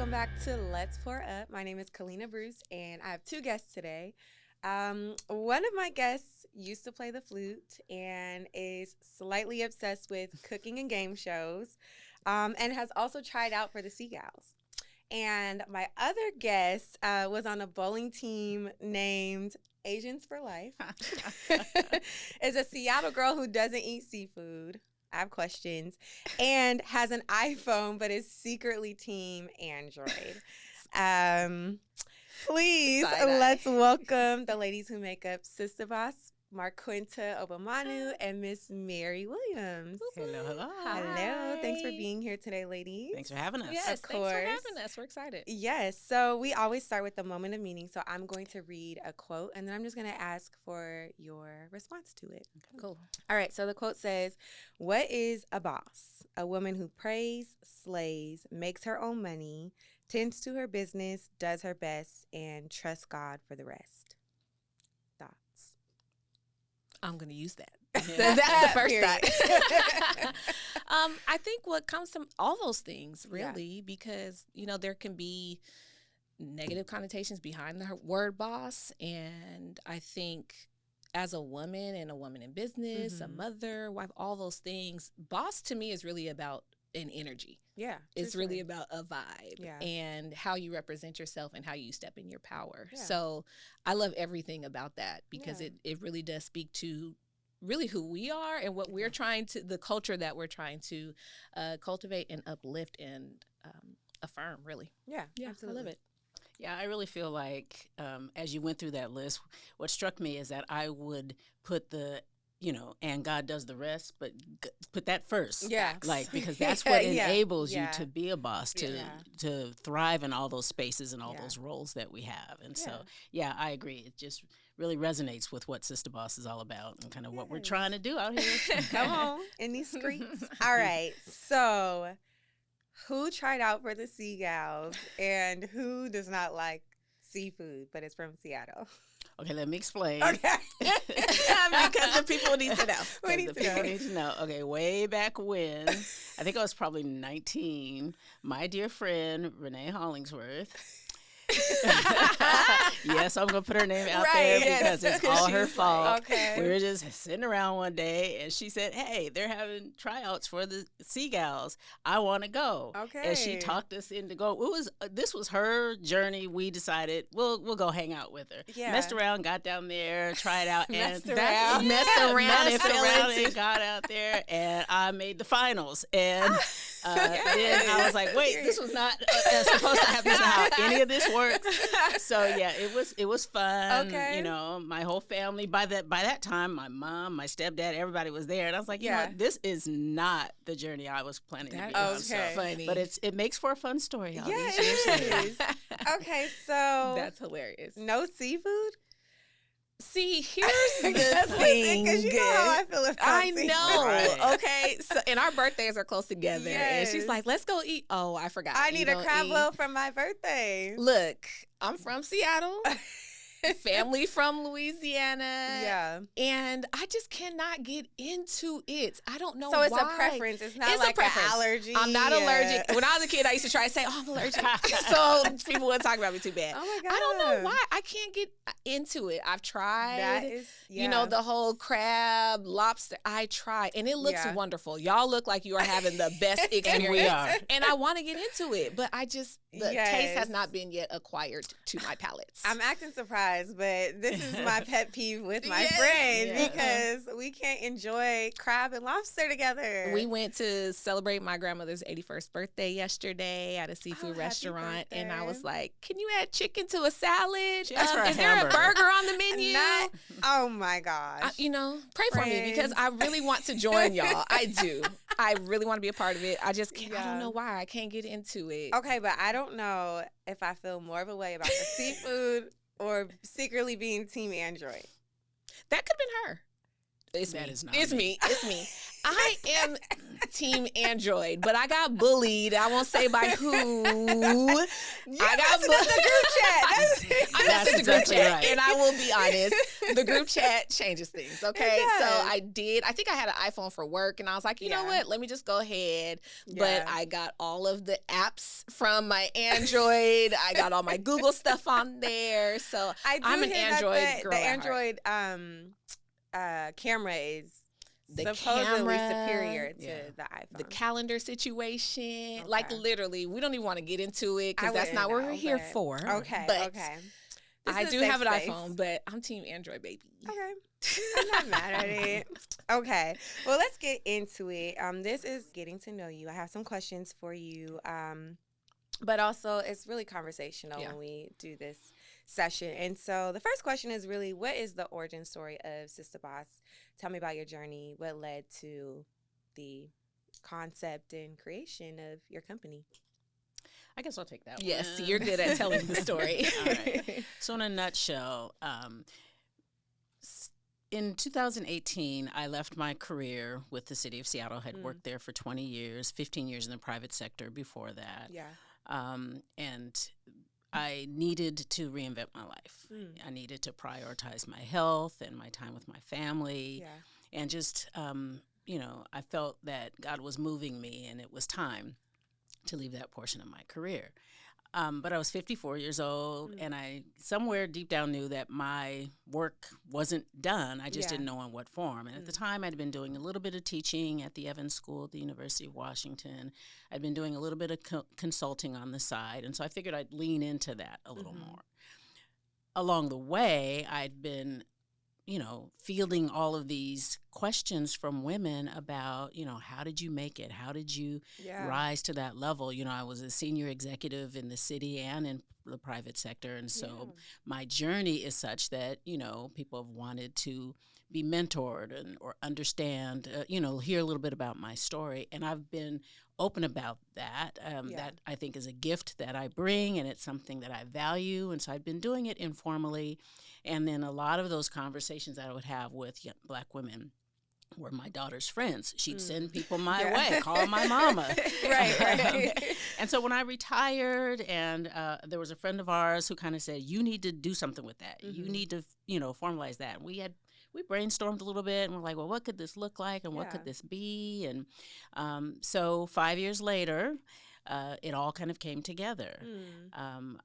welcome back to Let's Pour Up. My name is Colina and I have two guests today. One of my guests used to play the flute and is slightly obsessed with cooking and game shows, and has also tried out for the Seagulls. And my other guest was on a bowling team named Asians for Life. Is a Seattle girl who doesn't eat seafood. I have questions. And has an iPhone, but is secretly team Android. Please, let's welcome the ladies who make up SistahBoss, Marquinta, Obomanu, and Miss Mary Williams. Hello, hello. Hello. Thanks for being here today, ladies. Thanks for having us. Yes, Of course. thanks for having us. We're excited. Yes. So we always start with the moment of meaning. So I'm going to read a quote, and then I'm just going to ask for your response to it. Okay. Cool. All right. So the quote says, "What is a boss? A woman who prays, slays, makes her own money, tends to her business, does her best, and trusts God for the rest." Thoughts? I'm going to use that. Yeah. That's the first Period. thought. I think what comes from all those things, really, because, there can be negative connotations behind the word boss. And I think as a woman and a woman in business, a mother, wife, all those things, boss to me is really about an energy. Yeah. It's really about a vibe and how you represent yourself and how you step in your power. Yeah. So I love everything about that because it really does speak to really who we are and what we're trying to, the culture that we're trying to cultivate and uplift and affirm, really. Yeah, Absolutely. I love it. Yeah, I really feel like as you went through that list, what struck me is that I would put the and God does the rest, but put that first. Yeah. Because that's what enables you to be a boss, to thrive in all those spaces and all those roles that we have. And so, I agree. It just really resonates with what SistahBoss is all about and kind of what we're trying to do out here. Come on, in these streets. All right. So, who tried out for the Seagulls and who does not like seafood, but is from Seattle? Okay, let me explain. Okay. Because the people need to know. We need to know. Okay, way back when, I think I was probably 19, my dear friend, Renee Hollingsworth. Yes, I'm going to put her name out there because it's all her fault. Okay. We were just sitting around one day and she said, "Hey, they're having tryouts for the Seagulls. I want to go." Okay. And she talked us into going. This was her journey. We decided we'll go hang out with her. Yeah. Messed around, got down there, tried out, Messed and around and got out there, and I made the finals. And then I was like, wait, this was not supposed to happen. How any of this works. So it was fun. Okay. My whole family. By that time, my mom, my stepdad, everybody was there, and I was like, this is not the journey I was planning to be on. So funny, but it makes for a fun story. Yeah, it is. Okay, so that's hilarious. No seafood. See, here's the thing. Because you know how I feel about seafood. know. Right. Okay, so and our birthdays are close together, and she's Yes. like, "Let's go eat." Oh, I forgot. I need a crab boil for my birthday. Look, I'm from Seattle. Family from Louisiana. Yeah. And I just cannot get into it. I don't know So why. it's a preference. It's not It's like a preference. an allergy. I'm not allergic. When I was a kid, I used to try to say, "Oh, I'm allergic," so people wouldn't talk about me too bad. Oh my God. I don't know why. I can't get into it. I've tried. That is, The whole crab, lobster. I tried, and it looks wonderful. Y'all look like you are having the best experience. And we are. And I want to get into it, but I just the taste has not been yet acquired to my palates. I'm acting surprised, but this is my pet peeve with my Yes. friend Yeah. because we can't enjoy crab and lobster together. We went to celebrate my grandmother's 81st birthday yesterday at a seafood happy restaurant, and I birthday. was like, "Can you add chicken to a salad? She asked for a is there a hamburger. burger on the menu?" Oh my gosh. Pray for me because I really want to join y'all. I do. I really want to be a part of it. I just can't. I don't know why. I can't get into it. Okay, but I don't know if I feel more of a way about the seafood or secretly being Team Android. That could have been her. It's That me. is not It's me. me. It's me. I am team Android, but I got bullied. I won't say by who. I got bullied. The group chat. I messaged the group chat, right. And I will be honest, the group chat changes things, okay? So I think I had an iPhone for work, and I was like, you know what? Let me just go ahead. Yeah. But I got all of the apps from my Android. I got all my Google stuff on there. So I'm an Android girl. The Android camera is supposedly superior to the iPhone. The calendar situation, like literally, we don't even want to get into it because that's not what we're here for. Okay, but I do have an iPhone, but I'm team Android, baby. Okay, I'm not mad at it. Okay, well, let's get into it. This is getting to know you. I have some questions for you, but also it's really conversational when we do this session. And so the first question is really, what is the origin story of SistahBoss? Tell me about your journey. What led to the concept and creation of your company? I guess I'll take that one. Yes, you're good at telling the story. All right. So in a nutshell, in 2018, I left my career with the city of Seattle. I had worked there for 20 years, 15 years in the private sector before that. Yeah. And I needed to reinvent my life. I needed to prioritize my health and my time with my family. Yeah. And just, I felt that God was moving me and it was time to leave that portion of my career. But I was 54 years old, and I somewhere deep down knew that my work wasn't done. I just didn't know in what form. And at the time, I'd been doing a little bit of teaching at the Evans School at the University of Washington. I'd been doing a little bit of consulting on the side, and so I figured I'd lean into that a little more. Along the way, I'd been fielding all of these questions from women about, how did you make it? How did you rise to that level? I was a senior executive in the city and in the private sector. And so my journey is such that, people have wanted to be mentored or understand, hear a little bit about my story. And I've been open about that. That I think is a gift that I bring, and it's something that I value. And so I've been doing it informally. And then a lot of those conversations that I would have with Black women were my daughter's friends. She'd send people my way, call my mama. Right. And so when I retired, and there was a friend of ours who kind of said, you need to do something with that. You need to, formalize that. And we brainstormed a little bit, and we're like, well, what could this look like, and what could this be? And so 5 years later, it all kind of came together.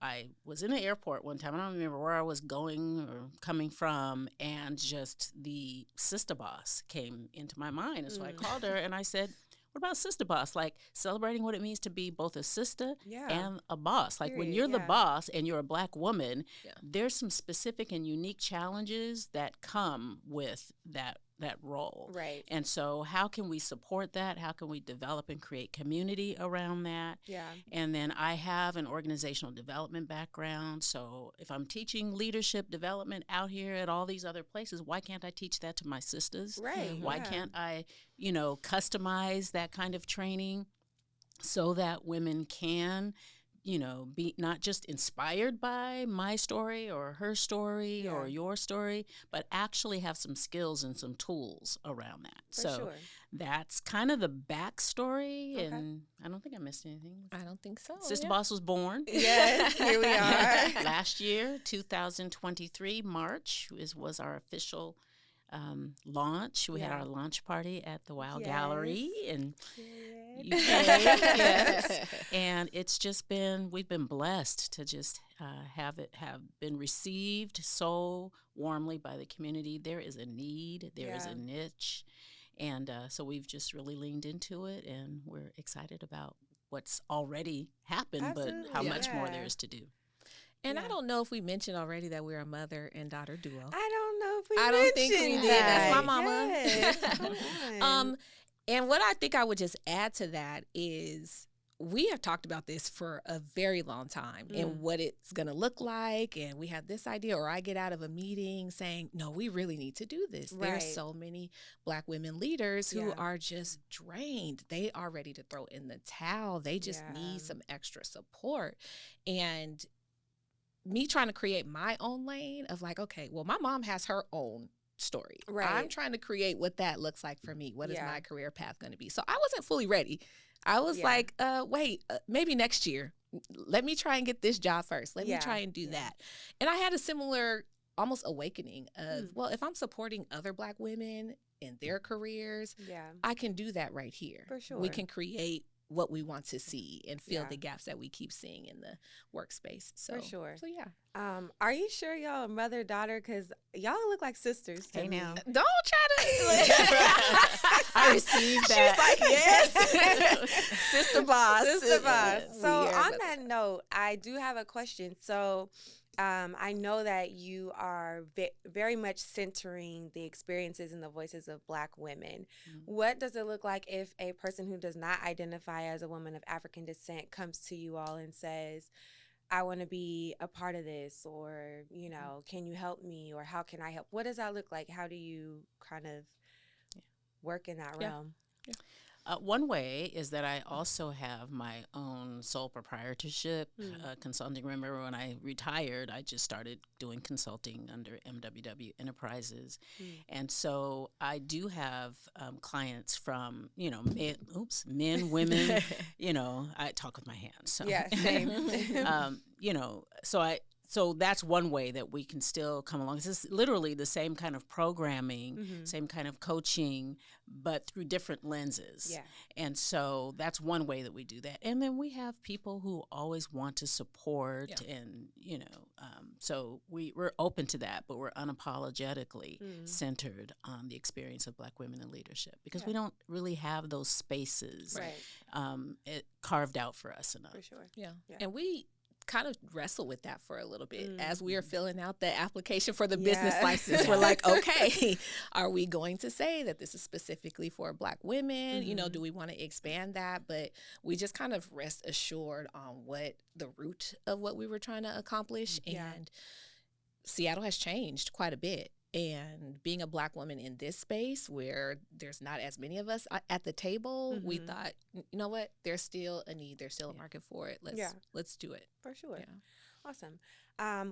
I was in the airport one time. I don't remember where I was going or coming from, and just the SistahBoss came into my mind. And so I called her and I said, what about SistahBoss? Like celebrating what it means to be both a sister and a boss. Like when you're the boss and you're a Black woman, there's some specific and unique challenges that come with that role. Right. And so how can we support that? How can we develop and create community around that? Yeah. And then I have an organizational development background. So if I'm teaching leadership development out here at all these other places, why can't I teach that to my sisters? Right. Why can't I, customize that kind of training so that women can be not just inspired by my story or her story or your story, but actually have some skills and some tools around that. So that's kind of the backstory, and I don't think I missed anything. I don't think so. SistahBoss was born. Yes, here we are. Last year, 2023, March was our official launch. We had our launch party at the Wow Gallery in UK. And it's just we've been blessed to just have been received so warmly by the community. There is a need, there is a niche, and so we've just really leaned into it, and we're excited about what's already happened, but how much more there is to do. And I don't know if we mentioned already that we're a mother and daughter duo. I don't know if we I don't think we did. That's my mama. Yes. And what I think I would just add to that is we have talked about this for a very long time and what it's going to look like. And we have this idea, or I get out of a meeting saying, no, we really need to do this. Right. There's so many Black women leaders who are just drained. They are ready to throw in the towel. They just need some extra support. And me trying to create my own lane of like, okay, well, my mom has her own story. Right. I'm trying to create what that looks like for me. What is my career path going to be? So I wasn't fully ready. I was like, wait, maybe next year. Let me try and get this job first. Let me try and do that. And I had a similar almost awakening of, well, if I'm supporting other Black women in their careers, I can do that right here. For sure. We can create what we want to see and fill the gaps that we keep seeing in the workspace. So, for sure. So yeah. Are you sure y'all are mother-daughter? Because y'all look like sisters to me. Now. Don't try to. I received that. She's like, yes. SistahBoss. SistahBoss. So on that note, I do have a question. So I know that you are very much centering the experiences and the voices of Black women. What does it look like if a person who does not identify as a woman of African descent comes to you all and says, I want to be a part of this, or, you know, can you help me, or how can I help? What does that look like? How do you kind of work in that realm? Yeah. One way is that I also have my own sole proprietorship consulting. Remember when I retired, I just started doing consulting under MWW Enterprises. And so I do have clients from, you know, men, women, you know, I talk with my hands. So. Yeah, same. You know, so that's one way that we can still come along. It's literally the same kind of programming, same kind of coaching, but through different lenses. Yeah. And so that's one way that we do that. And then we have people who always want to support and, you know, so we're open to that, but we're unapologetically centered on the experience of Black women in leadership because we don't really have those spaces carved out for us enough. For sure. Yeah. And we kind of wrestle with that for a little bit as we are filling out the application for the business license. We're like, okay, are we going to say that this is specifically for Black women? You know, do we want to expand that? But we just kind of rest assured on what the root of what we were trying to accomplish. And Seattle has changed quite a bit. And being a Black woman in this space where there's not as many of us at the table, we thought, you know what, there's still a need, there's still a market for it. Let's do it. For sure. Yeah. Awesome.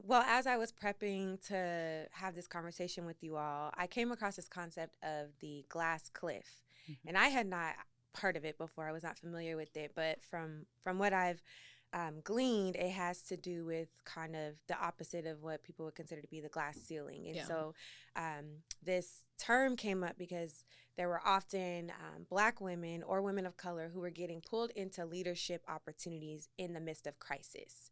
Well, as I was prepping to have this conversation with you all, I came across this concept of the glass cliff. And I had not heard of it before. I was not familiar with it. But from what I've gleaned, it has to do with kind of the opposite of what people would consider to be the glass ceiling. And so this term came up because there were often Black women or women of color who were getting pulled into leadership opportunities in the midst of crisis.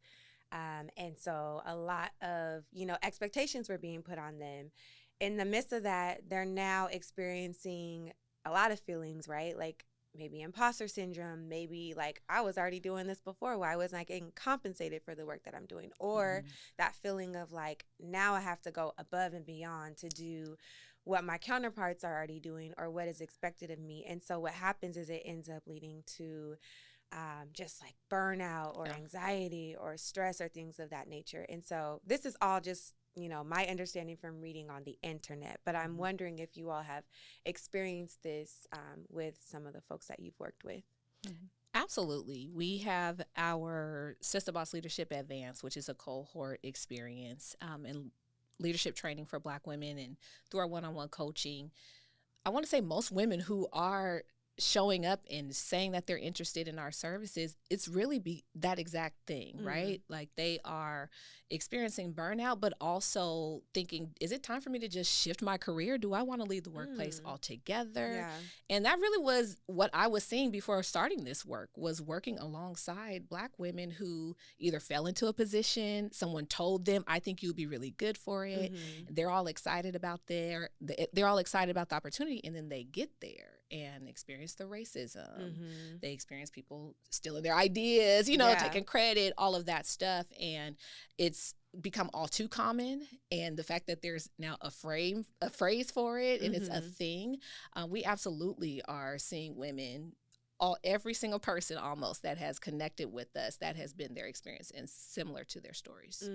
And so a lot of, you know, expectations were being put on them. In the midst of that, they're now experiencing a lot of feelings, right? Like, maybe imposter syndrome, maybe like I was already doing this before. Why wasn't I getting compensated for the work that I'm doing? Or that feeling of like, now I have to go above and beyond to do what my counterparts are already doing or what is expected of me. And so what happens is it ends up leading to just like burnout or anxiety or stress or things of that nature. And so this is all just, you know, my understanding from reading on the internet, but I'm wondering if you all have experienced this with some of the folks that you've worked with. Absolutely. We have our SistahBoss Leadership Advance, which is a cohort experience and leadership training for Black women. And through our one-on-one coaching, I want to say most women who are showing up and saying that they're interested in our services, it's really that exact thing, right? Like they are experiencing burnout, but also thinking, is it time for me to just shift my career? Do I want to leave the workplace altogether? And that really was what I was seeing before starting this work, was working alongside Black women who either fell into a position, someone told them, I think you'd be really good for it. They're all excited about they're all excited about the opportunity, and then they get there and experience the racism. They experience people stealing their ideas, you know, taking credit, all of that stuff. And it's become all too common. And the fact that there's now a phrase for it and it's a thing, we absolutely are seeing women, every single person almost that has connected with us, that has been their experience and similar to their stories.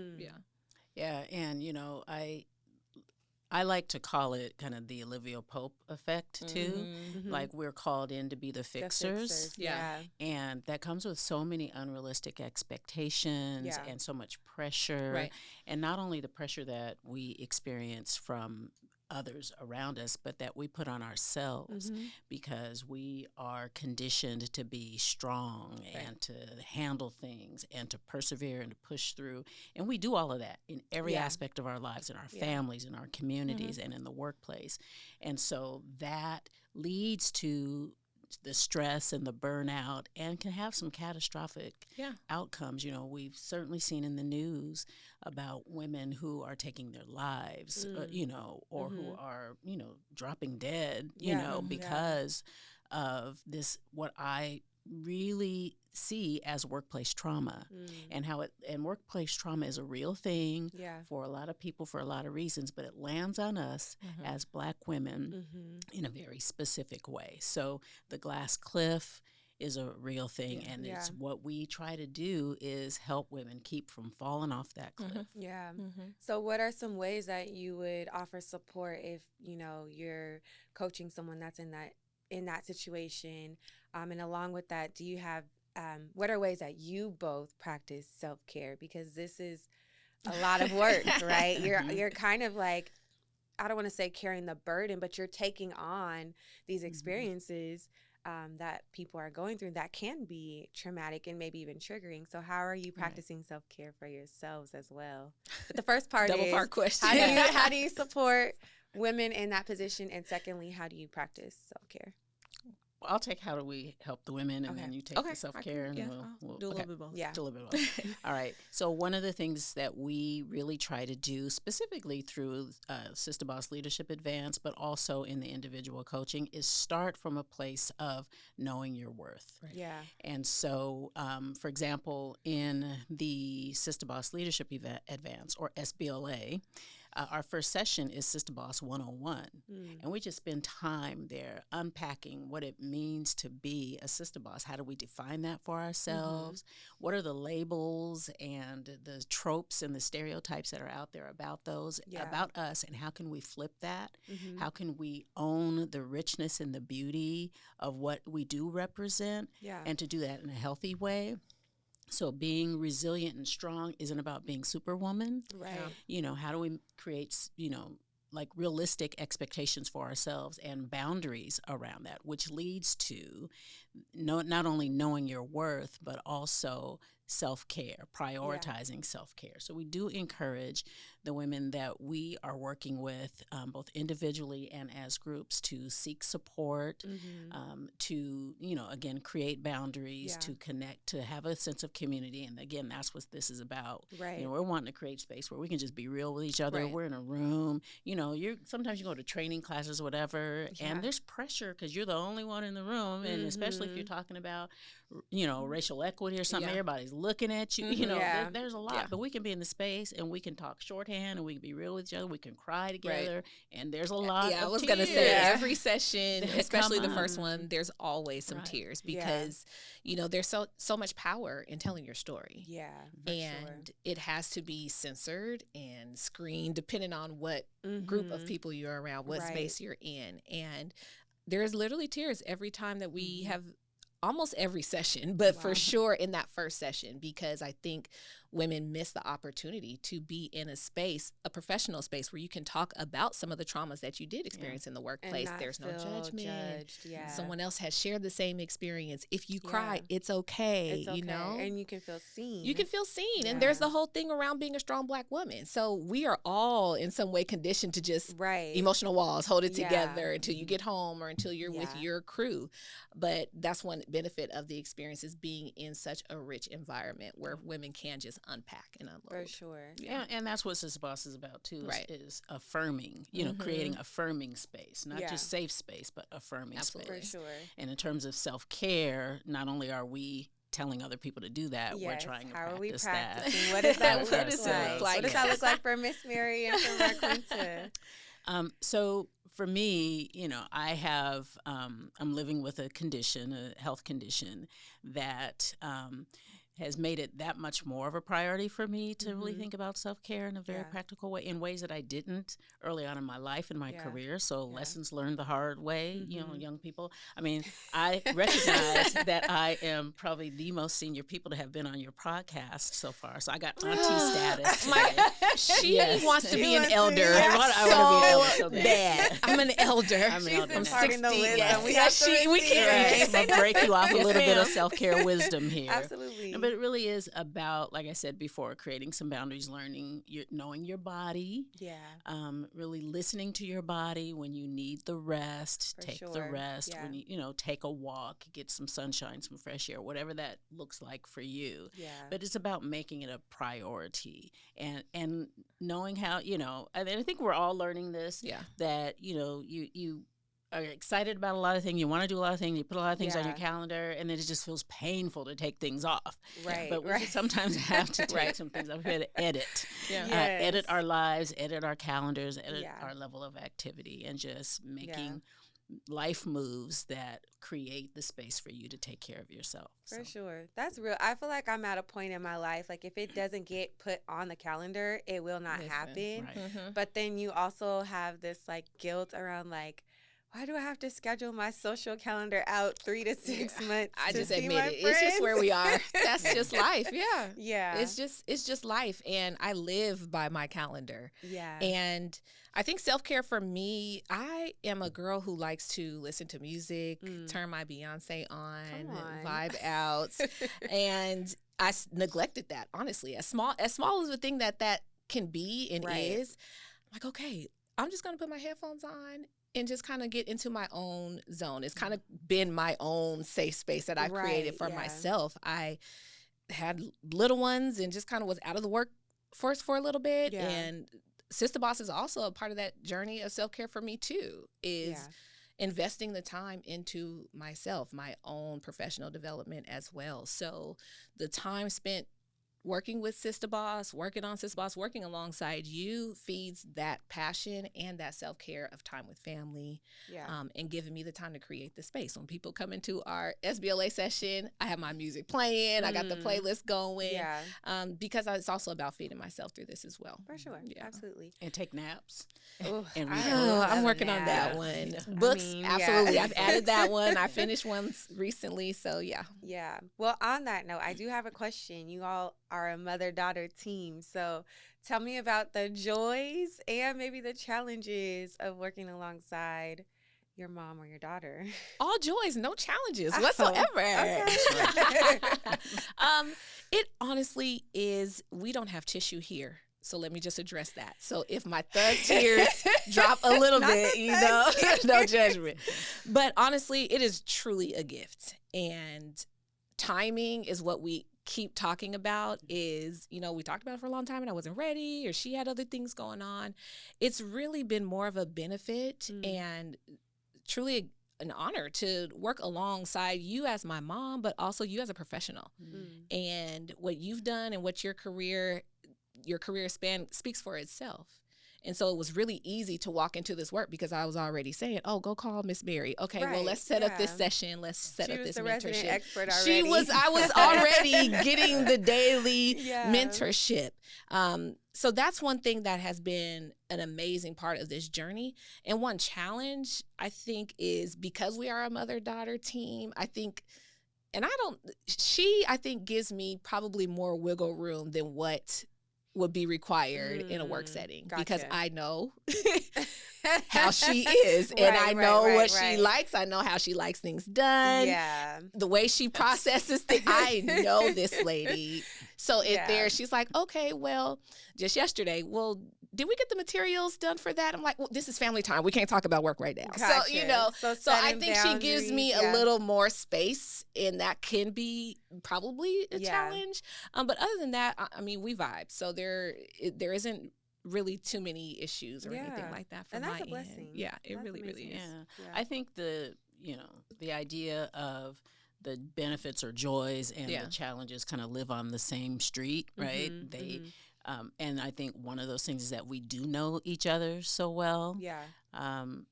Yeah. And, you know, I like to call it kind of the Olivia Pope effect, too. Like we're called in to be the fixers. And that comes with so many unrealistic expectations and so much pressure. And not only the pressure that we experience from others around us, but that we put on ourselves because we are conditioned to be strong and to handle things and to persevere and to push through. And we do all of that in every aspect of our lives, in our families, in our communities, and in the workplace. And so that leads to the stress and the burnout and can have some catastrophic outcomes. You know, we've certainly seen in the news about women who are taking their lives, you know, or who are, you know, dropping dead, you know, because of this, what I really see as workplace trauma and how and workplace trauma is a real thing for a lot of people for a lot of reasons, but it lands on us as Black women in a very specific way. So the glass cliff is a real thing, and it's what we try to do is help women keep from falling off that cliff. So what are some ways that you would offer support if, you know, you're coaching someone that's in that situation? And along with that, do you have what are ways that you both practice self-care? Because this is a lot of work, right? You're kind of like, I don't want to say carrying the burden, but you're taking on these experiences that people are going through that can be traumatic and maybe even triggering. So how are you practicing self-care for yourselves as well? But the first part double is part question. How do you support women in that position? And secondly, how do you practice self-care? I'll take how do we help the women, and then you take the self-care, and we'll do a little bit both. Do a little bit both. All right. So one of the things that we really try to do, specifically through SistahBoss Leadership Advance, but also in the individual coaching, is start from a place of knowing your worth. Right. And so, for example, in the SistahBoss Leadership Advance, or SBLA, our first session is SistahBoss 101, and we just spend time there unpacking what it means to be a sister boss. How do we define that for ourselves? What are the labels and the tropes and the stereotypes that are out there about those, about us, and how can we flip that? How can we own the richness and the beauty of what we do represent, and to do that in a healthy way? So being resilient and strong isn't about being superwoman. Right. You know, how do we create, you know, like realistic expectations for ourselves and boundaries around that, which leads to not only knowing your worth, but also self-care, prioritizing self-care. So we do encourage the women that we are working with, both individually and as groups, to seek support, to, you know, again, create boundaries, to connect, to have a sense of community. And again, that's what this is about. Right. You know, we're wanting to create space where we can just be real with each other. Right. We're in a room. You know, sometimes you go to training classes or whatever, and there's pressure because you're the only one in the room, and especially if you're talking about, you know, racial equity or something, everybody's looking at you. You know, there's a lot, but we can be in the space and we can talk shorthand and we can be real with each other. We can cry together, and there's a lot. I was gonna say every session, especially the first one, there's always some tears because you know there's so much power in telling your story. And it has to be censored and screened depending on what group of people you're around, what space you're in, and there's literally tears every time that we have. Almost every session, but for sure in that first session, because I think women miss the opportunity to be in a space, a professional space, where you can talk about some of the traumas that you did experience in the workplace. There's no judgment. Someone else has shared the same experience. If you cry, it's okay, you know? And you can feel seen. You can feel seen. And there's the whole thing around being a strong Black woman. So we are all in some way conditioned to just emotional walls, hold it together until you get home or until you're with your crew. But that's one benefit of the experience, is being in such a rich environment where women can just unpack and unload. For sure. Yeah, and that's what SistahBoss is about too, is affirming, you know, creating affirming space, not just safe space, but affirming space. For sure. And in terms of self-care, not only are we telling other people to do that, we're trying to practice that. What does that look like? What does that look like for Miss Mary and for Marquinta? So for me, you know, I have, I'm living with a condition, a health condition that has made it that much more of a priority for me to really think about self-care in a very practical way, in ways that I didn't early on in my life and my career. So lessons learned the hard way, you know, young people. I mean, I recognize that I am probably the most senior people to have been on your podcast so far. So I got auntie status today. She wants to be an elder. I want to be an elder so bad. I'm an elder. I'm an elder. I'm now. 60. We can't. I'm gonna break you off a little bit of self-care wisdom here. Absolutely. But it really is about, like I said before, creating some boundaries, knowing your body. Yeah. Really listening to your body when you need the rest. Take the rest. Yeah. When you take a walk, get some sunshine, some fresh air, whatever that looks like for you. Yeah. But it's about making it a priority and knowing how, I think we're all learning this. Yeah. That, you are excited about a lot of things. You want to do a lot of things. You put a lot of things on your calendar, and then it just feels painful to take things off. Right. But we sometimes have to take some things off. We have to edit. Yeah. Edit our lives, edit our calendars, edit our level of activity, and just making life moves that create the space for you to take care of yourself. For sure. That's real. I feel like I'm at a point in my life, like if it doesn't get put on the calendar, it will not happen. Right. But then you also have this like guilt around like, why do I have to schedule my social calendar out 3 to 6 months? I just see admit my it. It's just where we are. That's just life. Yeah. Yeah. It's just life. And I live by my calendar. Yeah. And I think self-care for me, I am a girl who likes to listen to music, turn my Beyonce on, vibe out. And I neglected that, honestly. As small as the thing that can be and is, I'm like, okay, I'm just going to put my headphones on and just kind of get into my own zone. It's kind of been my own safe space that I've created for myself. I had little ones and just kind of was out of the workforce for a little bit. Yeah. And SistahBoss is also a part of that journey of self-care for me too, is investing the time into myself, my own professional development as well. So the time spent working with SistahBoss, working on SistahBoss, working alongside you feeds that passion and that self-care of time with family, and giving me the time to create the space. When people come into our SBLA session, I have my music playing, I got the playlist going, because it's also about feeding myself through this as well. For sure, absolutely. And take naps. I'm working on that one. Books, absolutely. I've added that one. I finished one recently, so yeah. Yeah. Well, on that note, I do have a question. You all are a mother-daughter team, so tell me about the joys and maybe the challenges of working alongside your mom or your daughter. All joys, no challenges whatsoever. Okay. It honestly is, we don't have tissue here. So let me just address that. So if my thug tears drop a little bit, no judgment. But honestly, it is truly a gift. And timing is what we keep talking about. Is, we talked about it for a long time and I wasn't ready, or she had other things going on. It's really been more of a benefit and truly an honor to work alongside you as my mom, but also you as a professional. And what you've done and what your career span speaks for itself. And so it was really easy to walk into this work because I was already saying, oh, go call Miss Mary. Okay, well, let's set up this session. Let's set up this mentorship. Resident expert already. I was already getting the daily mentorship. So that's one thing that has been an amazing part of this journey. And one challenge, I think, is because we are a mother-daughter team, I think gives me probably more wiggle room than what would be required in a work setting. Gotcha. Because I know how she is, and I know what she likes. I know how she likes things done. Yeah. The way she processes things. I know this lady. So she's like, okay, well, just yesterday, did we get the materials done for that? I'm like, well, this is family time. We can't talk about work right now. Gotcha. So I think she gives me a little more space, and that can be probably a challenge. But other than that, I mean, we vibe. So there isn't really too many issues or anything like that from my end. And that's a blessing. Yeah, it really is. Yeah. I think the idea of the benefits or joys and the challenges kind of live on the same street, right? And I think one of those things is that we do know each other so well. Yeah.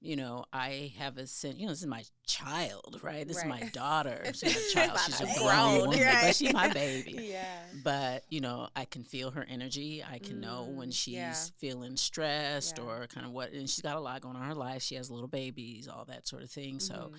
You know, I have a sense, you know, this is my child, right? This is my daughter. She's a child. She's a grown woman, but she's my baby. Yeah. But, you know, I can feel her energy. I can know when she's feeling stressed or kind of what, and she's got a lot going on in her life. She has little babies, all that sort of thing. So,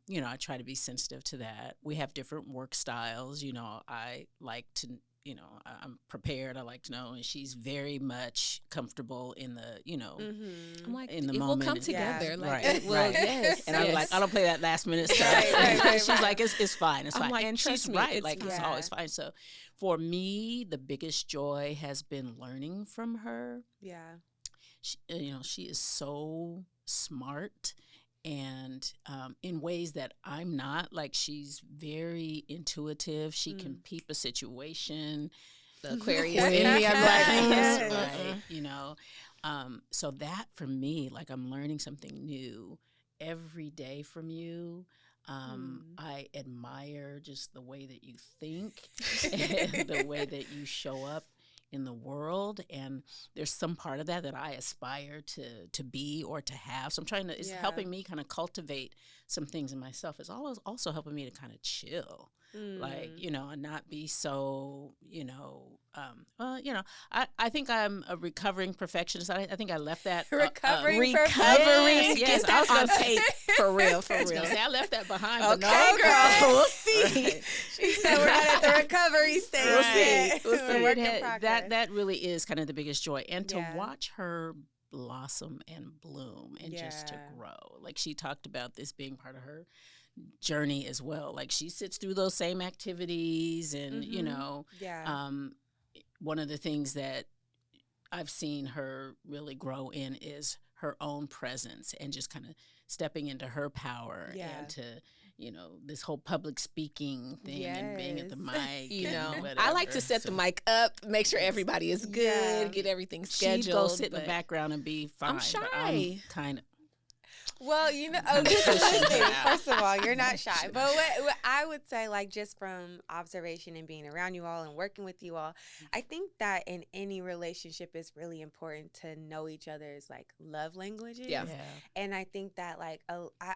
you know, I try to be sensitive to that. We have different work styles. You know, I like to, you know, I'm prepared. I like to know, and she's very much comfortable in the, you know, I'm like, in the it moment. will come together. Like, right, well, yes. And I'm like, I don't play that last minute stuff. She's like, it's fine, it's fine. Like, and she's me, right, like it's always fine. So, for me, the biggest joy has been learning from her. Yeah, you know, she is so smart. And in ways that I'm not, like she's very intuitive. She can peep a situation. The Aquarius in me, I'm like, right, you know. So that for me, like I'm learning something new every day from you. I admire just the way that you think and the way that you show up in the world, and there's some part of that I aspire to be or to have. So I'm trying to, it's helping me kind of cultivate some things in myself. It's also helping me to kind of chill, like, you know, and not be so, you know, you know, I think I'm a recovering perfectionist. I think I left that recovering. Yes, I was on tape for real. I left that behind. Okay, but no, girl, we'll see. Right. She said we're not at the recovery stage. We'll see. We're work in progress. That really is kind of the biggest joy, and to watch her blossom and bloom and just to grow. Like she talked about this being part of her journey as well. Like she sits through those same activities, and you know, one of the things that I've seen her really grow in is her own presence and just kind of stepping into her power and to, you know, this whole public speaking thing and being at the mic. You know, whatever. I like to set the mic up, make sure everybody is good, get everything scheduled. She'd go sit in the background and be fine. I'm shy. But I'm kind of. Well, you know, first of all, you're not shy. But what I would say, like, just from observation and being around you all and working with you all, I think that in any relationship, it's really important to know each other's, like, love languages. Yeah. And I think that, like,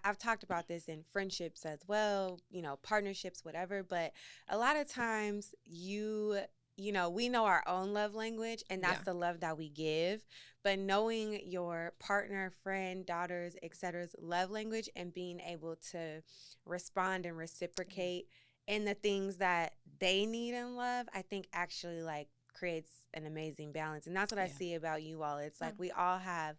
I've talked about this in friendships as well, you know, partnerships, whatever. But a lot of times you know, we know our own love language, and that's the love that we give. But knowing your partner, friend, daughters, etc's love language and being able to respond and reciprocate in the things that they need in love, I think actually like creates an amazing balance. And that's what I see about you all. It's like we all have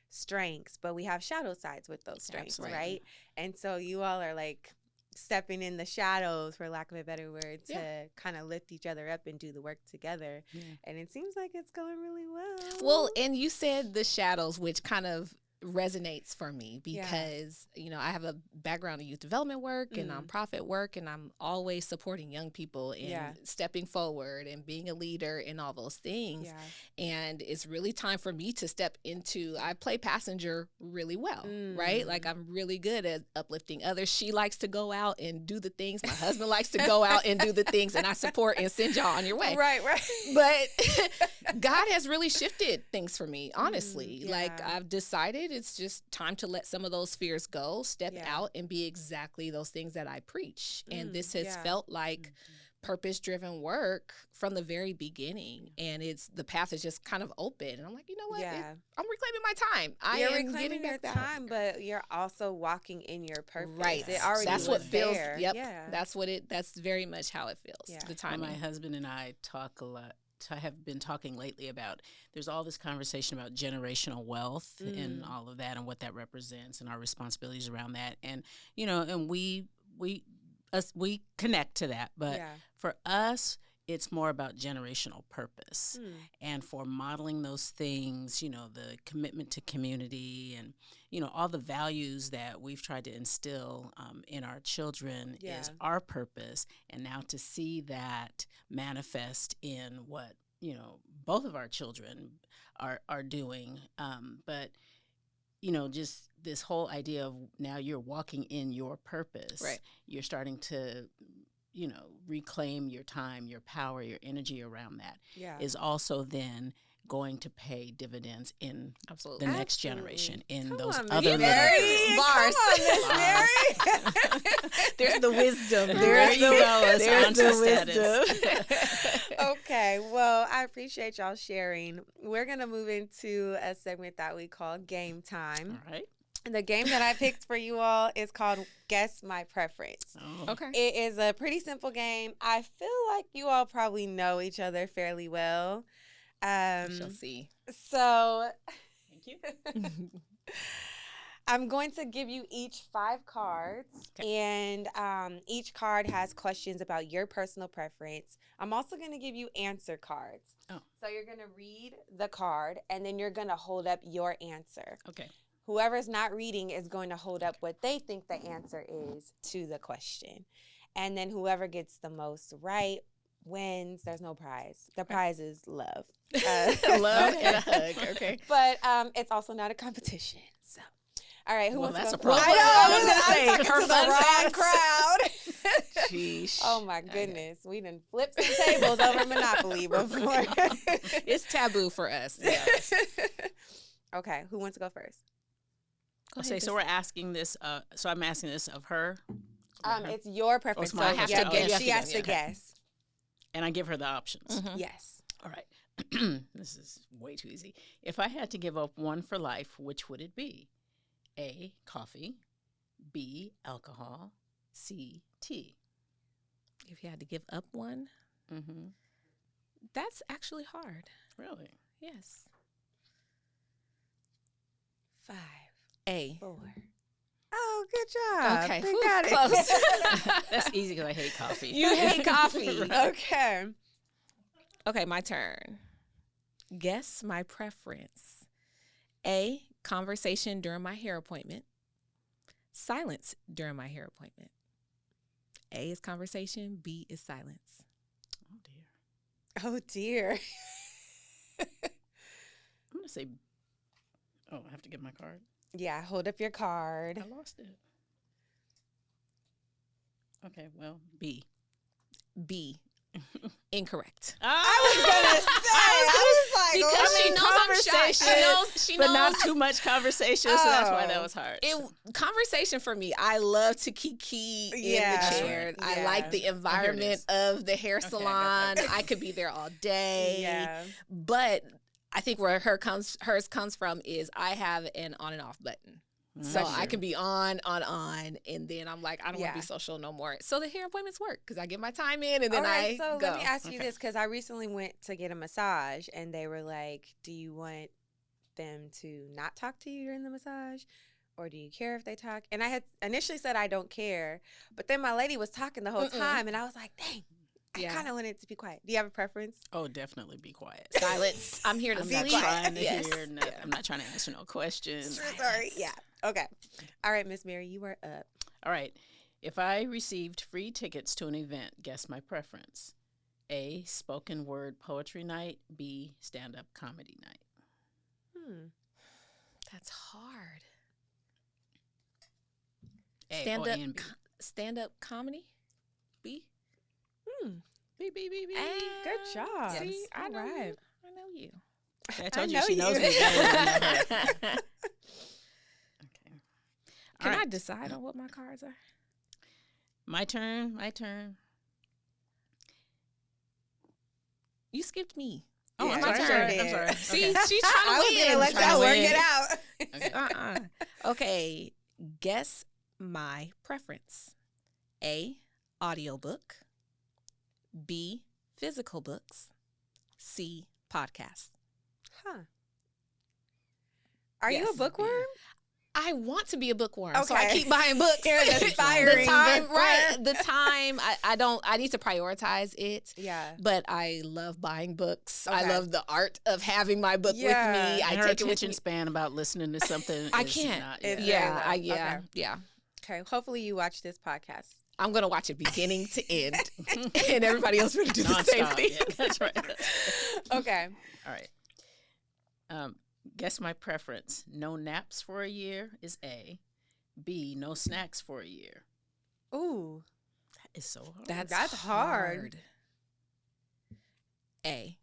strengths, but we have shadow sides with those strengths, right? And so you all are like stepping in the shadows, for lack of a better word, to kind of lift each other up and do the work together. And it seems like it's going really well. Well, and you said the shadows, which kind of resonates for me because, you know, I have a background in youth development work and nonprofit work, and I'm always supporting young people in stepping forward and being a leader and all those things. And it's really time for me to step into, I play passenger really well, right? Like I'm really good at uplifting others. She likes to go out and do the things. My husband likes to go out and do the things, and I support and send y'all on your way. Right. But God has really shifted things for me, honestly. Like I've decided it's just time to let some of those fears go, step out and be exactly those things that I preach. And this has felt like purpose-driven work from the very beginning. And the path is just kind of open. And I'm like, you know what? I'm reclaiming my time. You're reclaiming your time, but you're also walking in your purpose. Right. It already that's what feels there. That's very much how it feels. The time. My husband and I talk a lot. I have been talking lately about, there's all this conversation about generational wealth and all of that and what that represents and our responsibilities around that. And, you know, and we connect to that. But for us, it's more about generational purpose and for modeling those things, you know, the commitment to community and, you know, all the values that we've tried to instill in our children is our purpose. And now to see that manifest in what, you know, both of our children are doing. But, you know, just this whole idea of now you're walking in your purpose. Right. You're starting to, you know, reclaim your time, your power, your energy around that is also then going to pay dividends in Absolutely. the next generation, in Come those on, other Miss Mary. bars. Come on, Miss Mary. There's the wisdom. There you go. There's the wisdom. Okay, well, I appreciate y'all sharing. We're going to move into a segment that we call Game Time. All right. The game that I picked for you all is called Guess My Preference. Oh. Okay. It is a pretty simple game. I feel like you all probably know each other fairly well. We shall see. So Thank you. I'm going to give you each 5 cards, and each card has questions about your personal preference. I'm also going to give you answer cards. Oh. So you're going to read the card, and then you're going to hold up your answer. Okay. Whoever's not reading is going to hold up what they think the answer is to the question. And then whoever gets the most right wins. There's no prize. The prize is love. Love and a hug. Okay. But it's also not a competition. So, all right. Who Well, wants that's to a go? problem. I know. I was gonna say, I'm talking her to the fun wrong facts. crowd. Sheesh. Oh my goodness. We done flipped some tables over Monopoly before. It's taboo for us. Yes. Okay. Who wants to go first? Okay, so we're asking this. So I'm asking this of her. It's your preference. Oh, so I have yeah, to guess. She has to guess. And I give her the options. Mhm. Yes. All right. This is way too easy. If I had to give up one for life, which would it be? A, coffee. B, alcohol. C, tea. If you had to give up one, Mm-hmm. that's actually hard. Really? Yes. 5, A. 4. Oh, good job. Okay. We Whew, got it. close. That's easy because I hate coffee. You hate coffee. Okay. Okay, my turn. Guess my preference. A, conversation during my hair appointment. Silence during my hair appointment. A is conversation. B is silence. Oh, dear. Oh, dear. I'm going to say, oh, I have to get my card. Yeah, hold up your card. I lost it. Okay, well, B. B. Incorrect. I was going to say, because oh, she knows I'm shy. She knows. But not too much conversation, so that's why that was hard. Conversation for me. I love to kiki in the chair. Yeah. I like the environment of the hair salon. I could be there all day. Yeah. But I think where hers comes from is I have an on and off button. So I can be on, and then I'm like, I don't want to be social no more. So the hair appointments work because I get my time in, and then I so go. let me ask you this, because I recently went to get a massage, and they were like, do you want them to not talk to you during the massage, or do you care if they talk? And I had initially said I don't care, but then my lady was talking the whole time, and I was like, dang, I kind of wanted it to be quiet. Do you have a preference? Oh, definitely be quiet. Silence. I'm here to I'm sleep. not trying to Yes. hear. I'm not trying to answer no questions. Sorry. Yeah. Okay. All right, Miss Mary, you are up. All right. If I received free tickets to an event, guess my preference. A, spoken word poetry night. B, stand-up comedy night. That's hard. A, O, and B. Stand-up comedy. B. B. Hey, good job. See, I know right. I know you. I told know you she you. knows me. Okay. Can All I right. decide on what my cards are? My turn. You skipped me. Oh, Yeah, I'm I sorry. sure I'm sorry. did. See, Okay. she's trying to I was win. going to let trying to y'all work win. it out. Okay. Okay, guess my preference. A, audiobook. B, physical books. C, podcasts. Huh. Are you Yes. a bookworm? I want to be a bookworm, so I Okay. keep buying books. You're an aspiring the time, bookworm. right? The time, I need to prioritize it. Yeah. But I love buying books. I Okay. love the art of having my book Yeah. with me. I And her take it with attention me. span about listening to something. I is can't. Not, It's Yeah, very low. yeah. Okay. Hopefully you watch this podcast. I'm gonna watch it beginning to end, and everybody else will do the same Nonstop. thing. Yeah, that's right. Okay. All right. Guess my preference. No naps for a year is A. B. No snacks for a year. Ooh. That is so hard. That's hard. A.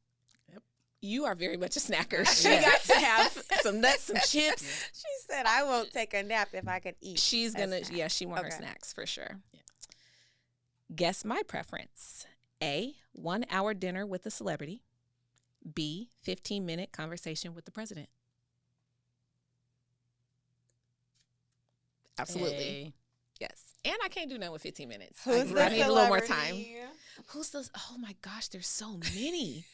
Yep. You are very much a snacker. She got to have some nuts, some chips. She said, I won't take a nap if I could eat. She's going to, yeah, she wants her snacks for sure. Yeah. Guess my preference. A, 1 hour dinner with a celebrity. B, 15-minute conversation with the president. Absolutely. Yes. And I can't do nothing with 15 minutes. Who's I need a little more time. celebrity? Who's the, oh my gosh, there's so many.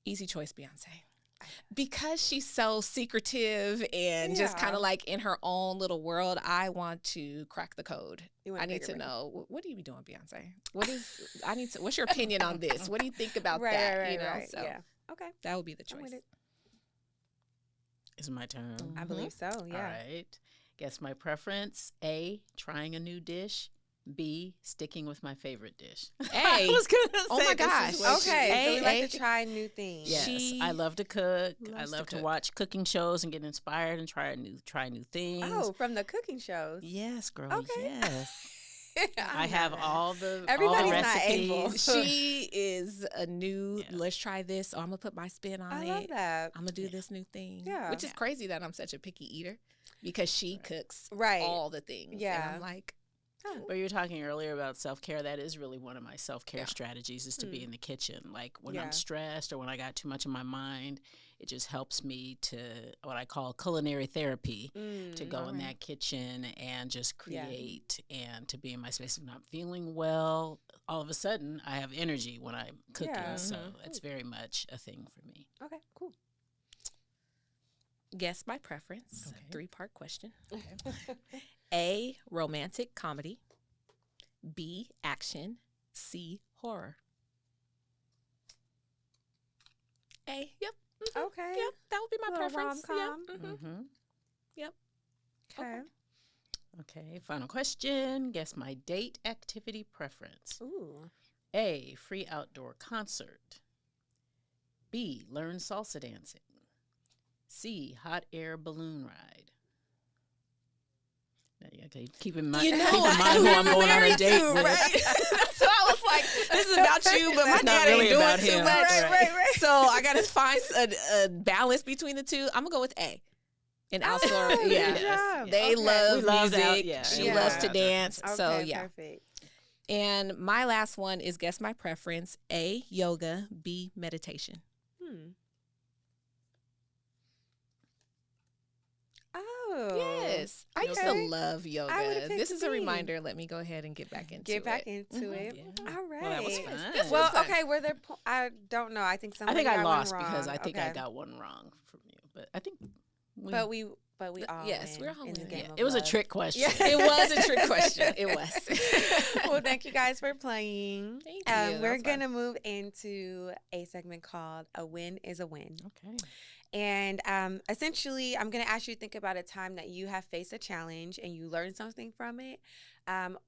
Easy choice, Beyonce. Because she's so secretive and just kind of like in her own little world, I want to crack the code. I need to know, what do you be doing, Beyonce? What's your opinion on this? What do you think about that? Right, you know, right. so Yeah. Okay. that would be the choice. Is it my turn? I believe so, yeah. All right. Guess my preference. A, trying a new dish. B, sticking with my favorite dish. I was gonna say, oh my gosh. Okay, so we like A. to try new things. Yes, I love to cook. I love to cook. watch cooking shows and get inspired and try new things. Oh, from the cooking shows. Yes, girl. Okay. Yes. I have all the Everybody's all the not recipes. able. She is a new, let's try this. Oh, I'm going to put my spin on I it. love that. I'm going to do this new thing. Yeah. Which is crazy that I'm such a picky eater because she cooks Right. all the things. Yeah. And I'm like, But you were talking earlier about self-care. That is really one of my self-care strategies is to be in the kitchen. Like when I'm stressed or when I got too much in my mind, it just helps me to what I call culinary therapy, to go in that kitchen and just create and to be in my space. If I'm not feeling well, all of a sudden I have energy when I'm cooking. So it's very much a thing for me. Okay, cool. guess my preference. Okay. 3-part question. A, romantic comedy. B, action. C, horror. A, yep. Mm-hmm. Okay. Yep, that would be my Little preference. rom-com. Yep. Mm-hmm. Yep. Okay. Okay, final question. Guess my date activity preference. Ooh. A, free outdoor concert. B, learn salsa dancing. C, hot air balloon ride. Now you gotta keep in mind, You know, keep in mind who I'm going on a date with. Right? So I was like, this is about you, but my It's not dad really ain't doing about too him. much. Right. So I got to find a balance between the two. I'm going to go with A. And also, good yeah, job. they Okay. love We love music. that, She yeah. loves to Yeah. dance. Okay, So, yeah. perfect. And my last one is guess my preference. A, yoga. B, meditation. Oh. Yes. I used to Okay. love yoga. I would've picked This is a B. reminder. Let me go ahead and get back into it. Get back into it. Yeah. All right. Well, that was fun. This Well, was fun. okay. Were there? I don't know. I think I somebody. think I got one lost because wrong. I think I Okay. got one wrong from you. But I think we, But we all. Yes, win we're all in the winning. game Yeah. of it was a love. trick question. Yeah. It was a trick question. It was. Well, thank you guys for playing. Thank you. That We're was fun. gonna move into a segment called "A Win Is a Win," Okay. and essentially, I'm gonna ask you to think about a time that you have faced a challenge and you learned something from it,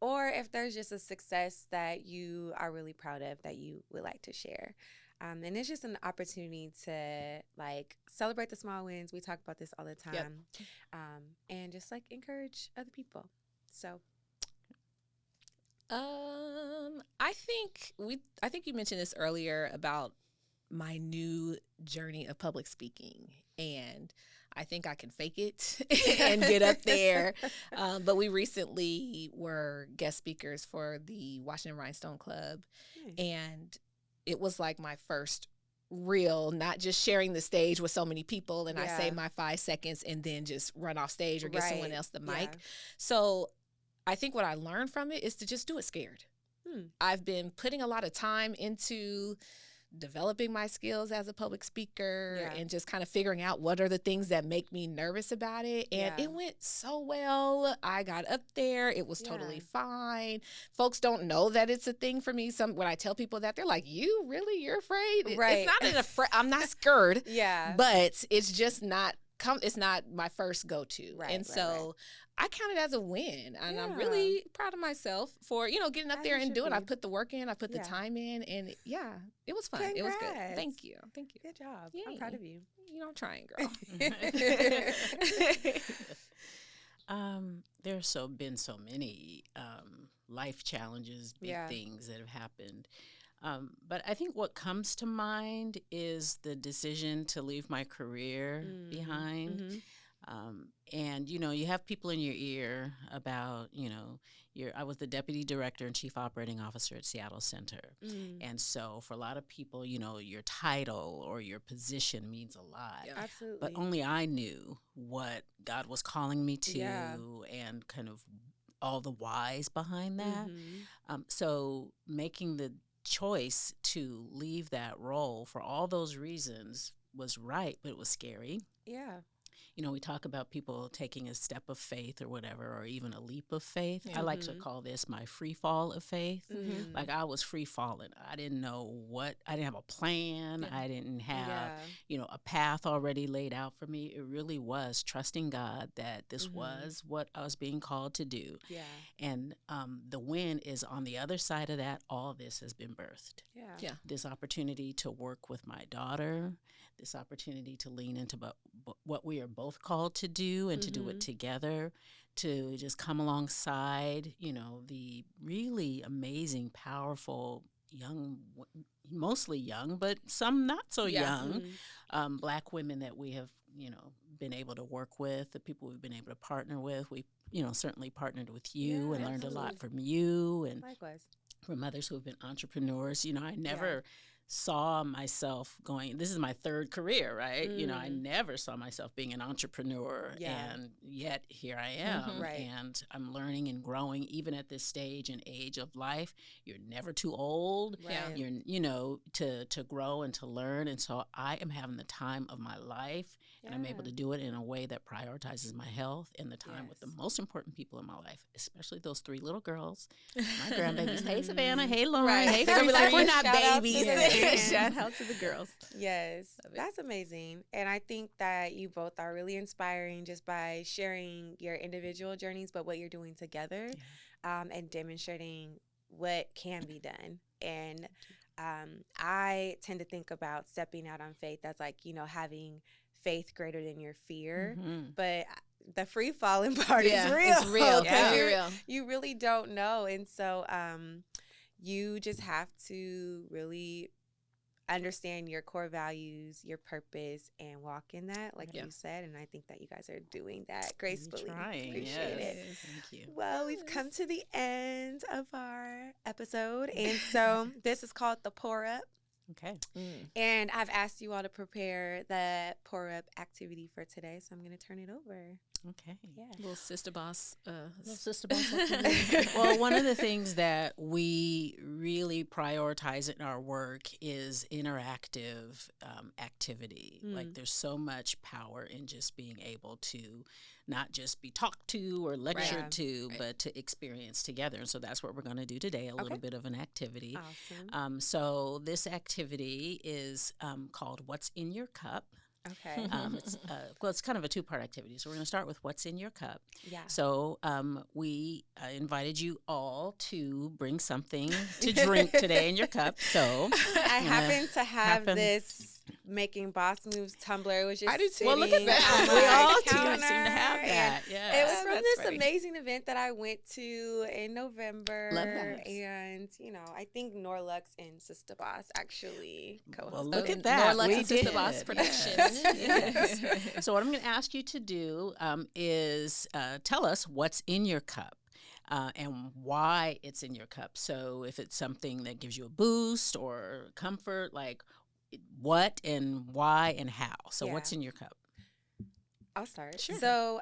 or if there's just a success that you are really proud of that you would like to share. And it's just an opportunity to like celebrate the small wins. We talk about this all the time, and just like encourage other people. So. I think you mentioned this earlier about my new journey of public speaking, and I think I can fake it and get up there. But we recently were guest speakers for the Washington Rhinestone Club, and it was like my first real, not just sharing the stage with so many people, and I say my 5 seconds and then just run off stage or get someone else the mic. Yeah. So I think what I learned from it is to just do it scared. I've been putting a lot of time into developing my skills as a public speaker and just kind of figuring out what are the things that make me nervous about it. And it went so well. I got up there. It was totally fine. Folks don't know that it's a thing for me. When I tell people that, they're like, "You really? You're afraid?" Right. It's not I'm not scared. Yeah. But it's just not it's not my first go-to. Right, and so I count it as a win, and I'm Yeah. really proud of myself for, getting up As there you and should doing it. I be. put the work in, I put the Yeah. time in, and it was fun. It was good. Congrats. Thank you. Good job. I'm proud Yay. of you. I'm trying, girl. There's been so many life challenges, big things that have happened. But I think what comes to mind is the decision to leave my career behind. And, you have people in your ear about, I was the deputy director and chief operating officer at Seattle Center. And so for a lot of people, your title or your position means a lot. Yeah. Absolutely. But only I knew what God was calling me to and kind of all the whys behind that. So making the choice to leave that role for all those reasons was right, but it was scary. Yeah. We talk about people taking a step of faith or whatever, or even a leap of faith. I like to call this my free fall of faith. Like I was free falling. I didn't know I didn't have a plan. I didn't have, a path already laid out for me. It really was trusting God that this was what I was being called to do. Yeah. And the win is on the other side of that, all this has been birthed. Yeah. This opportunity to work with my daughter, this opportunity to lean into what we are both called to do and to do it together, to just come alongside, the really amazing, powerful, young, mostly young, but some not so young, Black women that we have, been able to work with, the people we've been able to partner with. We, certainly partnered with you and learned a lot from you and likewise from others who have been entrepreneurs. I never saw myself going, this is my third career, right? I never saw myself being an entrepreneur, and yet here I am. And I'm learning and growing even at this stage and age of life. You're never too old. You're, to grow and to learn. And so I am having the time of my life, and I'm able to do it in a way that prioritizes my health and the time with the most important people in my life, especially those 3 little girls, my grandbabies. Hey, Savannah. Hey, Lauren. Hey, they're like, we're not Shout babies. Shout out to the girls. Yes, that's amazing. And I think that you both are really inspiring just by sharing your individual journeys, but what you're doing together, and demonstrating what can be done. And I tend to think about stepping out on faith as like, having faith greater than your fear. But the free falling part is real. It's real. Real. You really don't know. And so you just have to really understand your core values, your purpose, and walk in that, like you said. And I think that you guys are doing that gracefully. Appreciate it. Thank you. Well, we've come to the end of our episode. And so this is called the Pour Up. Okay. And I've asked you all to prepare the Pour Up activity for today. So I'm going to turn it over. Okay. Yeah. Little SistahBoss. Activity. Well, one of the things that we really prioritize in our work is interactive activity. Like there's so much power in just being able to not just be talked to or lectured to, but to experience together. And so that's what we're going to do today, a little bit of an activity. Awesome. So this activity is called What's in Your Cup. Okay. It's kind of a 2-part activity. So we're going to start with what's in your cup. Yeah. So we invited you all to bring something to drink today in your cup. So I happen to have this Making Boss Moves tumbler. It was just I do too. Well, look at that. We all counter, seem to have that. Yeah. It was from this amazing event that I went to in November. Love that. And, I think Norlux and SistahBoss actually co-hosted. Well, look at that. Norlux we and did. SistahBoss Productions. Yes. So what I'm going to ask you to do is tell us what's in your cup. And why it's in your cup. So if it's something that gives you a boost or comfort, like what and why and how. So what's in your cup? I'll start. Sure. So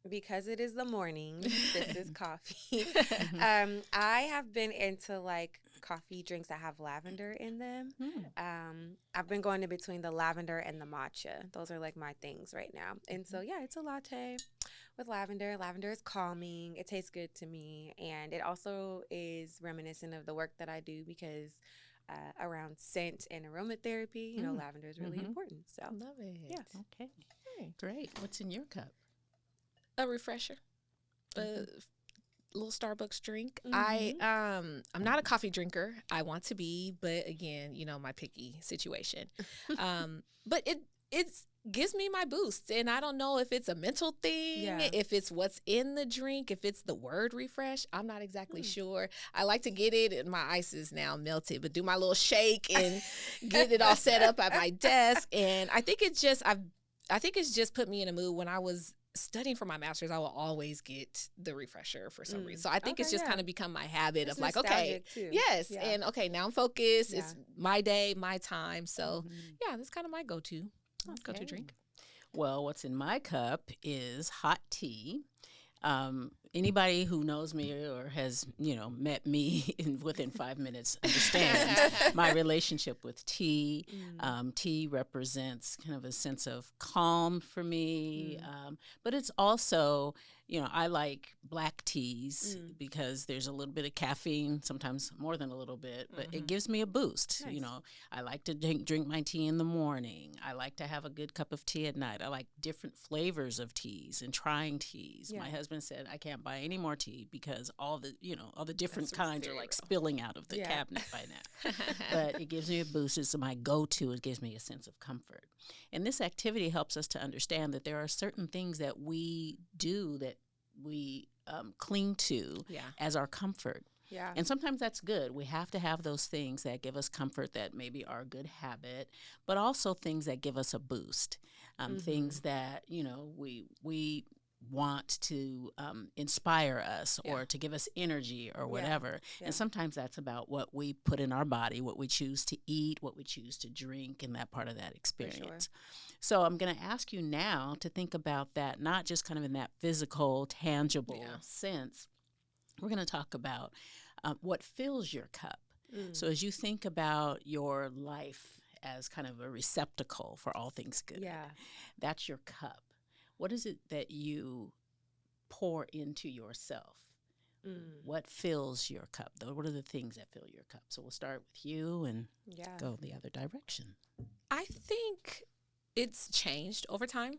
because it is the morning, this is coffee. I have been into like coffee drinks that have lavender in them. I've been going in between the lavender and the matcha. Those are like my things right now. And so, it's a latte with lavender. Lavender is calming. It tastes good to me. And it also is reminiscent of the work that I do because around scent and aromatherapy, lavender is really important. So Love it. Yeah. Okay. Great. What's in your cup? A refresher. A little Starbucks drink. I'm not a coffee drinker. I want to be, but again, my picky situation. But gives me my boost. And I don't know if it's a mental thing, if it's what's in the drink, if it's the word refresh. I'm not exactly sure. I like to get it, and my ice is now melted, but do my little shake and get it all set up at my desk. And I think it's just put me in a mood. When I was studying for my master's, I will always get the refresher for some reason. So I think it's just kind of become my habit of like, okay, and okay, now I'm focused. It's my day, my time. So that's kind of my go-to drink. Well, what's in my cup is hot tea. Anybody who knows me or has, met me within 5 minutes understands my relationship with tea. Tea represents kind of a sense of calm for me, but it's also, I like black teas because there's a little bit of caffeine, sometimes more than a little bit, but it gives me a boost. Nice. I like to drink my tea in the morning. I like to have a good cup of tea at night. I like different flavors of teas and trying teas. My husband said I can't buy any more tea because all the different kinds are like spilling out of the cabinet by now. But it gives me a boost. It's my go-to. It gives me a sense of comfort. And this activity helps us to understand that there are certain things that we do that we cling to as our comfort. Yeah. And sometimes that's good. We have to have those things that give us comfort that maybe are a good habit, but also things that give us a boost, things that, we want to inspire us or to give us energy or whatever. Yeah. And sometimes that's about what we put in our body, what we choose to eat, what we choose to drink, and that part of that experience. Sure. So I'm going to ask you now to think about that, not just kind of in that physical, tangible sense. We're going to talk about what fills your cup. So as you think about your life as kind of a receptacle for all things good, that's your cup. What is it that you pour into yourself? What fills your cup? What are the things that fill your cup? So we'll start with you and go the other direction. I think it's changed over time.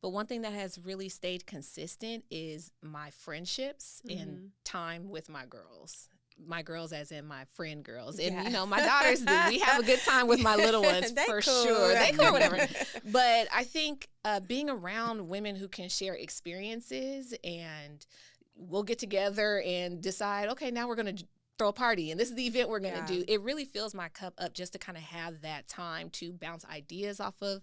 But one thing that has really stayed consistent is my friendships and time with my girls. My girls as in my friend girls. And, my daughters, we have a good time with my little ones for sure. They cool, whatever. But I think being around women who can share experiences, and we'll get together and decide, okay, now we're going to throw a party and this is the event we're going to do. It really fills my cup up just to kind of have that time to bounce ideas off of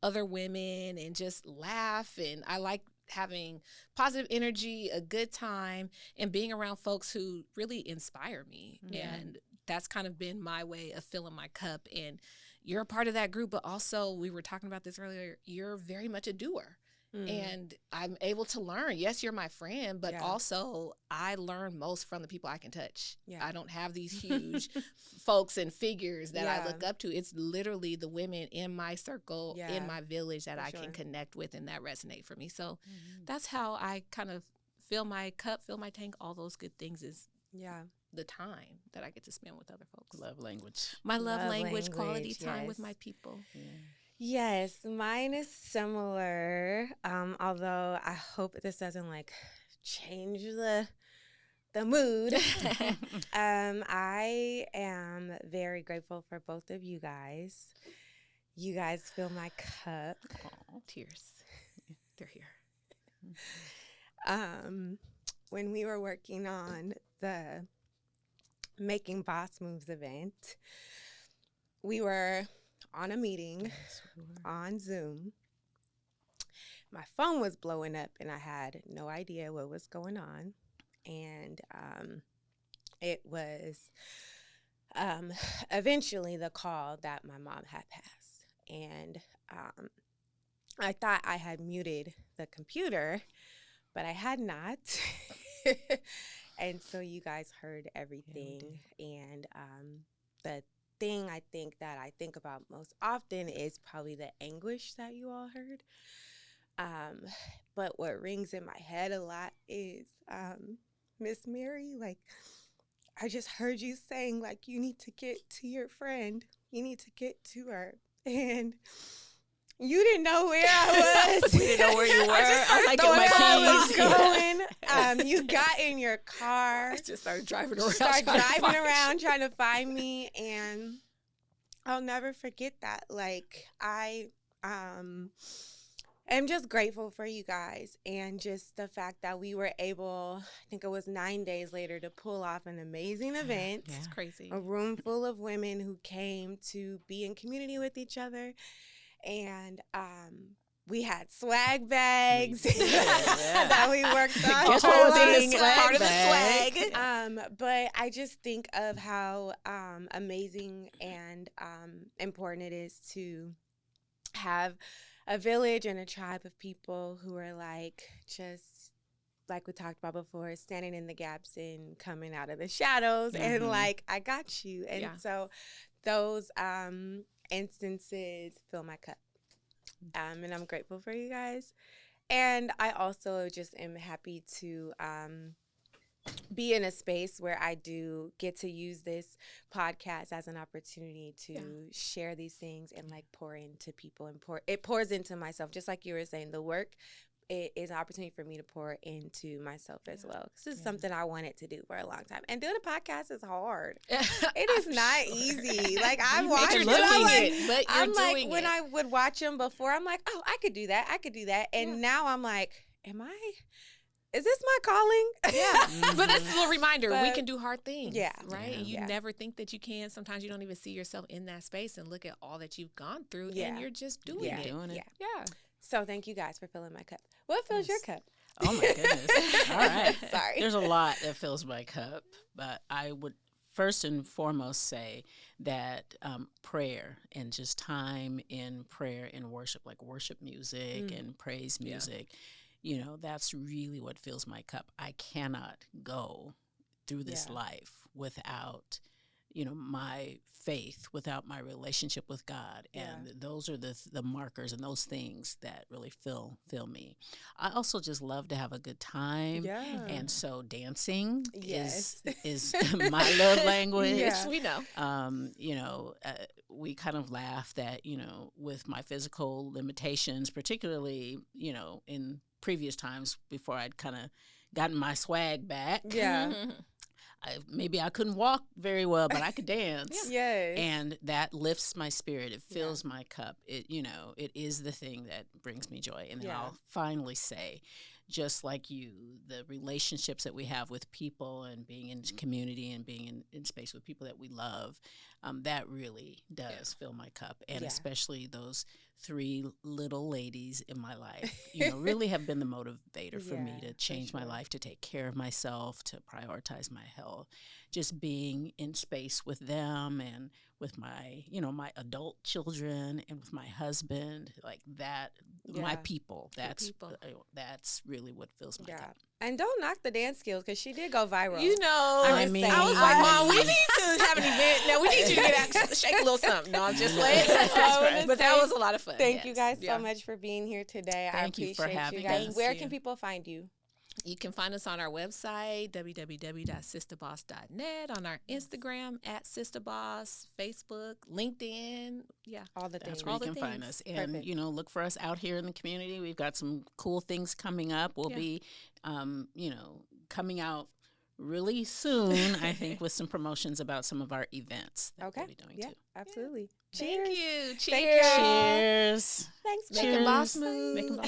other women and just laugh. And I like having positive energy, a good time, and being around folks who really inspire me. And that's kind of been my way of filling my cup. And you're a part of that group, but also, we were talking about this earlier, you're very much a doer. And I'm able to learn. Yes, you're my friend, but also I learn most from the people I can touch. I don't have these huge folks and figures that I look up to. It's literally the women in my circle, in my village that I can connect with and that resonate for me. So that's how I kind of fill my cup, fill my tank, all those good things is the time that I get to spend with other folks. Love language. My love language, quality time with my people. Yes, mine is similar, although I hope this doesn't change the mood. I am very grateful for both of you guys. You guys fill my cup. Oh, tears. They're here. When we were working on the Making Boss Moves event, we were on a meeting on Zoom. My phone was blowing up and I had no idea what was going on. And it was eventually the call that my mom had passed. And I thought I had muted the computer, but I had not. And so you guys heard everything. And the thing I think about most often is probably the anguish that you all heard. But what rings in my head a lot is Miss Mary, I just heard you saying you need to get to your friend. You need to get to her. And you didn't know where I was. We didn't know where you were. I was going. You got in your car. I just started driving around. Trying to find me. And I'll never forget that. I I'm just grateful for you guys and just the fact that we were able, I think it was 9 days later, to pull off an amazing event. It's crazy. A room full of women who came to be in community with each other. And we had swag bags that we worked on. Guess what was part of the swag. But I just think of how amazing and important it is to have a village and a tribe of people who are like, just like we talked about before, standing in the gaps and coming out of the shadows and like, I got you. And so those instances fill my cup. And I'm grateful for you guys. And I also just am happy to be in a space where I do get to use this podcast as an opportunity to share these things and like pour into people and it pours into myself. Just like you were saying, the work, it is an opportunity for me to pour into myself as well. This is something I wanted to do for a long time. And doing a podcast is hard. It is not easy. Like I watch it. I'm like, when I would watch them before, I'm like, oh, I could do that. I could do that. And now I'm like, is this my calling? Yeah. But it's a little reminder, we can do hard things. Yeah. Right? And you never think that you can. Sometimes you don't even see yourself in that space and look at all that you've gone through and you're just doing it. Yeah. So thank you guys for filling my cup. What fills your cup? Oh my goodness. All right. Sorry. There's a lot that fills my cup, but I would first and foremost say that prayer and just time in prayer and worship, like worship music and praise music, you know, that's really what fills my cup. I cannot go through this life without, you know, my faith, without my relationship with God. And those are the markers and those things that really fill me. I also just love to have a good time. Yeah. And so dancing is my love language. Yes, we know. You know, we kind of laugh that, you know, with my physical limitations, particularly, you know, in previous times before I'd kind of gotten my swag back. Yeah. Maybe I couldn't walk very well, but I could dance. Yes. And that lifts my spirit. It fills my cup. It, you know, it is the thing that brings me joy. And then I'll finally say, just like you, the relationships that we have with people and being in community and being in space with people that we love, that really does fill my cup. And especially those 3 little ladies in my life, you know, really have been the motivator for me to change my life, to take care of myself, to prioritize my health. Just being in space with them and with my, you know, my adult children and with my husband, like that, my people. That's really what fills my cup. And don't knock the dance skills because she did go viral. You know, I was like, Mom, we need to have an event. Now we need you to get out, shake a little something. No, I'm just playing. But that was a lot of fun. Thank you guys so much for being here today. Thank you for having us. Where can people find you? You can find us on our website, www.SistahBoss.net, on our Instagram @SistahBoss, Facebook, LinkedIn. Yeah. All the things. That's where you can find us. And, you know, look for us out here in the community. We've got some cool things coming up. We'll be, you know, coming out really soon, I think, with some promotions about some of our events that we'll be doing too. Absolutely. Cheers. Thank you. Cheers. Cheers. Thanks. Making boss moves.